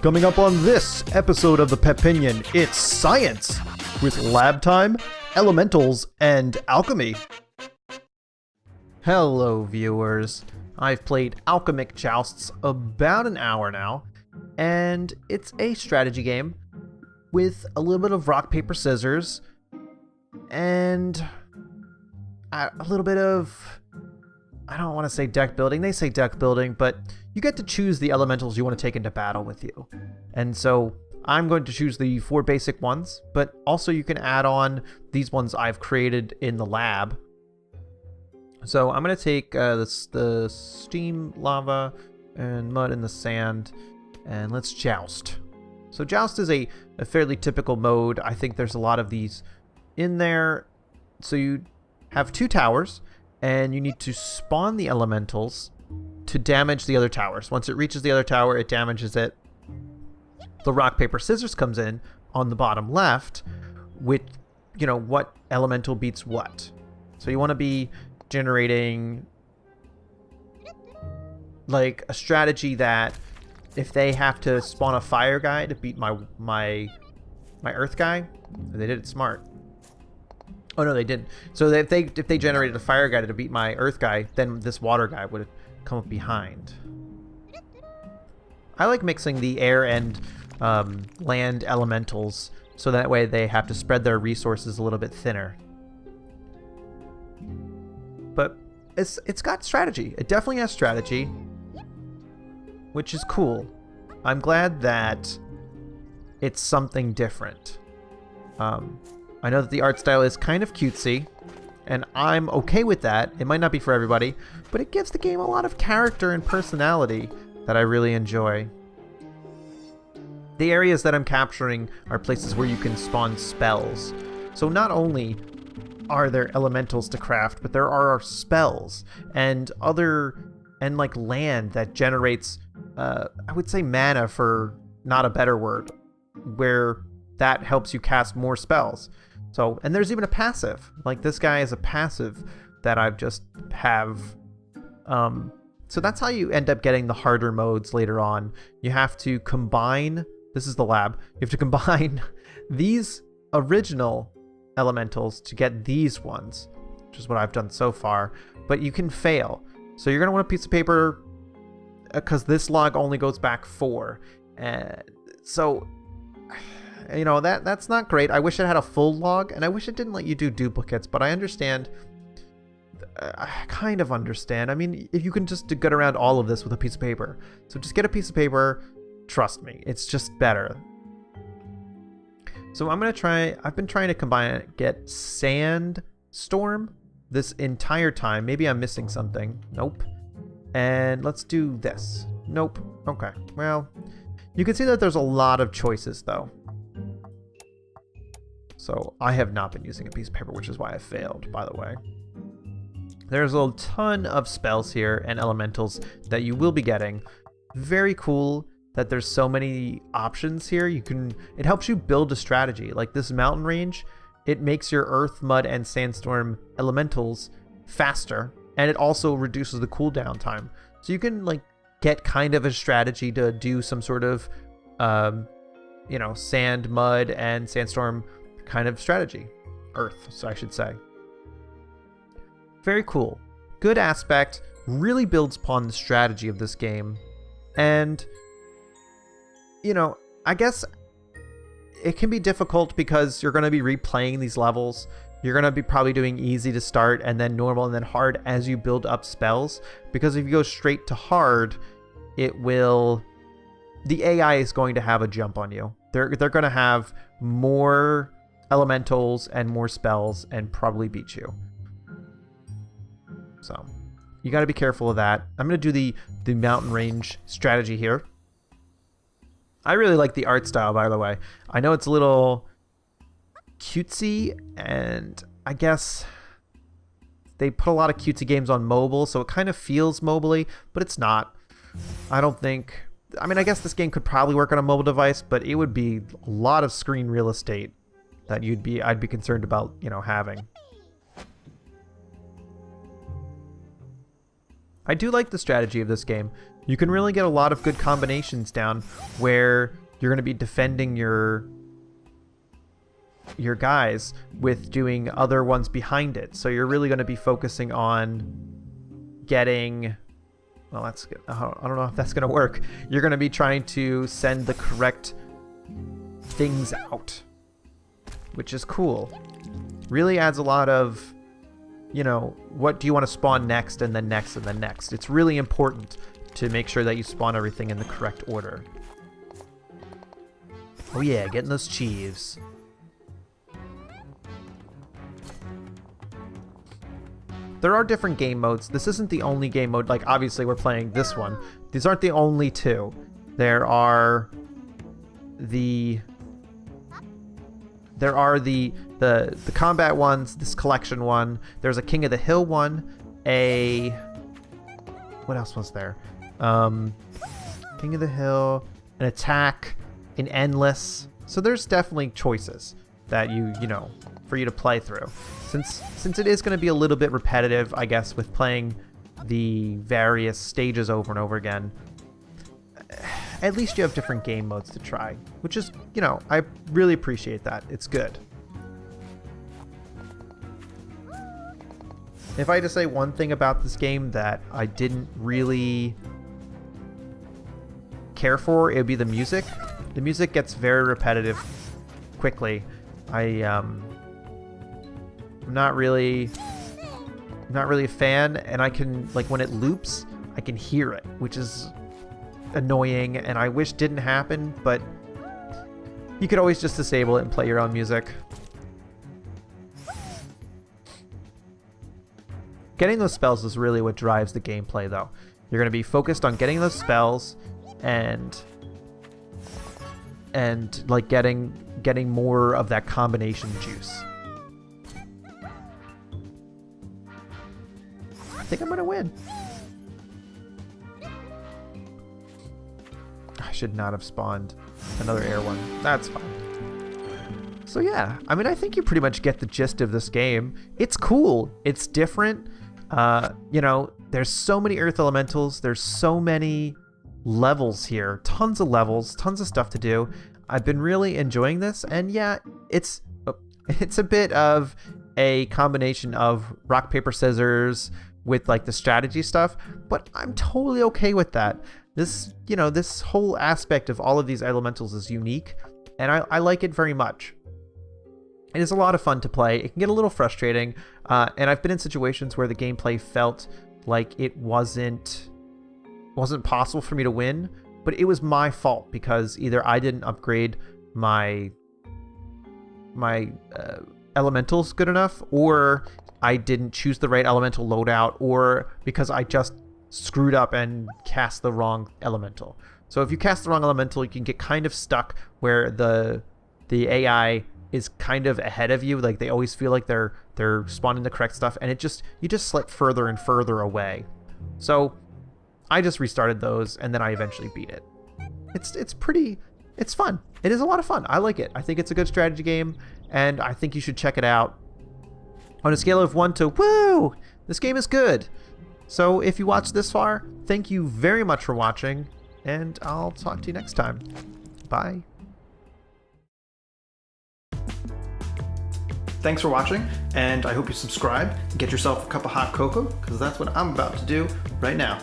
Coming up on this episode of the Pepinion, it's science with lab time, elementals, and alchemy. Hello viewers, I've played Alchemic Jousts about an hour now, and it's a strategy game with a little bit of rock, paper, scissors, and a little bit of, I don't want to say deck building, they say deck building, but you get to choose the elementals you want to take into battle with you. And so I'm going to choose the 4 basic ones, but also you can add on these ones I've created in the lab. So I'm going to take the steam, lava, and mud and the sand, and let's joust. So joust is a fairly typical mode. I think there's a lot of these in there. So you have 2 towers, and you need to spawn the elementals to damage the other towers. Once it reaches the other tower, it damages it. The rock, paper, scissors comes in on the bottom left with, you know, what elemental beats what. So you want to be generating like a strategy that if they have to spawn a fire guy to beat my earth guy, they did it smart. Oh no, they didn't. So if they generated a fire guy to beat my earth guy, then this water guy would come up behind. I like mixing the air and land elementals so that way they have to spread their resources a little bit thinner. But it's got strategy. It definitely has strategy, which is cool. I'm glad that it's something different. I know that the art style is kind of cutesy, and I'm okay with that. It might not be for everybody, but it gives the game a lot of character and personality that I really enjoy. The areas that I'm capturing are places where you can spawn spells. So not only are there elementals to craft, but there are spells and like land that generates, I would say mana for not a better word, where that helps you cast more spells. So, and there's even a passive. Like this guy is a passive that I've just have. So that's how you end up getting the harder modes later on. You have to combine, this is the lab, you have to combine these original elementals to get these ones, which is what I've done so far, but you can fail. So you're going to want a piece of paper because this log only goes back 4. So, you know, that's not great. I wish it had a full log, and I wish it didn't let you do duplicates, but I understand. I kind of understand. I mean, if you can just get around all of this with a piece of paper. So just get a piece of paper. Trust me, it's just better. So I'm going to try, I've been trying to get sandstorm this entire time. Maybe I'm missing something. Nope. And let's do this. Nope. Okay. Well, you can see that there's a lot of choices though. So I have not been using a piece of paper, which is why I failed, by the way. There's a ton of spells here and elementals that you will be getting. Very cool that there's so many options here. It helps you build a strategy. Like this mountain range, it makes your earth, mud, and sandstorm elementals faster, and it also reduces the cooldown time. So you can like get kind of a strategy to do some sort of, you know, sand, mud, and sandstorm kind of strategy. Earth, so I should say. Very cool. Good aspect. Really builds upon the strategy of this game. And, you know, I guess it can be difficult because you're going to be replaying these levels. You're going to be probably doing easy to start and then normal and then hard as you build up spells. Because if you go straight to hard, the AI is going to have a jump on you. They're going to have more elementals and more spells and probably beat you. So you got to be careful of that. I'm going to do the mountain range strategy here. I really like the art style, by the way. I know it's a little cutesy, and I guess they put a lot of cutesy games on mobile, so it kind of feels mobile-y, but it's not. I don't think... I mean, I guess this game could probably work on a mobile device, but it would be a lot of screen real estate that I'd be concerned about, you know, having. I do like the strategy of this game. You can really get a lot of good combinations down where you're going to be defending your guys with doing other ones behind it. So you're really going to be focusing on getting... Well, that's good. I don't know if that's going to work. You're going to be trying to send the correct things out, which is cool. Really adds a lot of, you know, what do you want to spawn next and then next and then next. It's really important to make sure that you spawn everything in the correct order. Oh yeah, getting those cheeves. There are different game modes. This isn't the only game mode. Like, obviously, we're playing this one. These aren't the only two. There are the combat ones, this collection one. There's a King of the Hill one. What else was there? King of the Hill, an attack, an endless. So there's definitely choices that you know, for you to play through. Since it is going to be a little bit repetitive, I guess, with playing the various stages over and over again, at least you have different game modes to try, which is, you know, I really appreciate that. It's good. If I had to say one thing about this game that I didn't really care for, it would be the music. The music gets very repetitive quickly. I'm not really a fan, and I can, like, when it loops, I can hear it, which is annoying, and I wish didn't happen, but you could always just disable it and play your own music. Getting those spells is really what drives the gameplay, though. You're going to be focused on getting those spells and like getting more of that combination juice. I think I'm gonna win. I should not have spawned another air one. That's fine. So yeah, I mean, I think you pretty much get the gist of this game. It's cool. It's different. You know, there's so many earth elementals. There's so many levels here. Tons of levels, tons of stuff to do. I've been really enjoying this, and yeah, it's a bit of a combination of rock, paper, scissors with like the strategy stuff, but I'm totally okay with that. This, you know, this whole aspect of all of these elementals is unique, and I like it very much. It is a lot of fun to play. It can get a little frustrating, and I've been in situations where the gameplay felt like it wasn't possible for me to win, but it was my fault because either I didn't upgrade my elementals good enough, or I didn't choose the right elemental loadout, or because I just screwed up and cast the wrong elemental. So if you cast the wrong elemental, you can get kind of stuck where the AI is kind of ahead of you. Like, they always feel like they're spawning the correct stuff, and you just slip further and further away. So I just restarted those, and then I eventually beat it. It's fun. It is a lot of fun. I like it. I think it's a good strategy game, and I think you should check it out. On a scale of 1 to woo, this game is good. So if you watched this far, thank you very much for watching, and I'll talk to you next time. Bye. Thanks for watching, and I hope you subscribe and get yourself a cup of hot cocoa, because that's what I'm about to do right now.